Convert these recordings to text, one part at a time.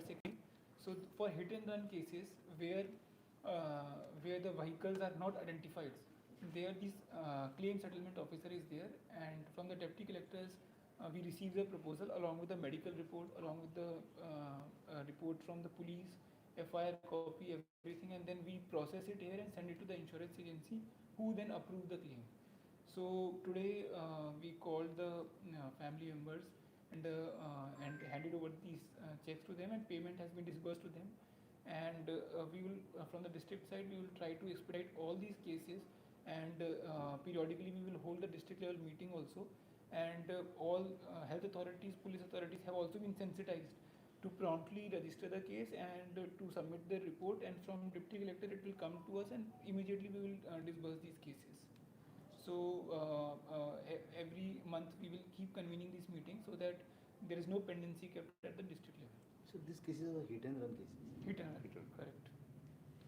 towards a claim. So for hit and run cases where the vehicles are not identified, there this claim settlement officer is there, and from the deputy collectors we receive the proposal along with the medical report, along with the report from the police, FIR copy, everything, and then we process it here and send it to the insurance agency, who then approve the claim. So today we called the family members and handed over these checks to them, and payment has been disbursed to them. And we will, from the district side, we will try to expedite all these cases, and periodically we will hold the district level meeting also. And all health authorities, police authorities have also been sensitized to promptly register the case and to submit the report. And from deputy collector, it will come to us, and immediately we will disburse these cases. So every month we will keep convening these meetings so that there is no pendency kept at the district level. So these cases are hit and run cases. Hit and run, correct.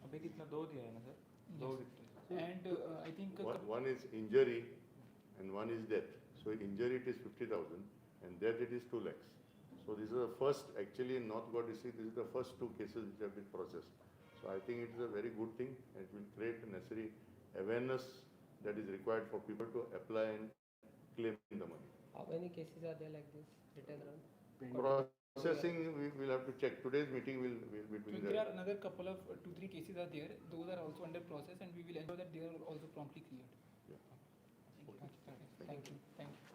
अभी कितना दो दिया है ना sir? दो कितने? And I think one is injury and one is death. So injury it is 50,000 and death it is 2 lakhs. So this is the first, actually in North Goa district, this is the first 2 cases which have been processed. So I think it is a very good thing, and it will create a necessary awareness that is required for people to apply and claim the money. How many cases are there like this, hit and run? Processing, we will have to check. Today's meeting will be doing so there that. are another couple of 2-3 cases are there. Those are also under process, and we will ensure that they are also promptly cleared. Yeah. Thank you. Thank you.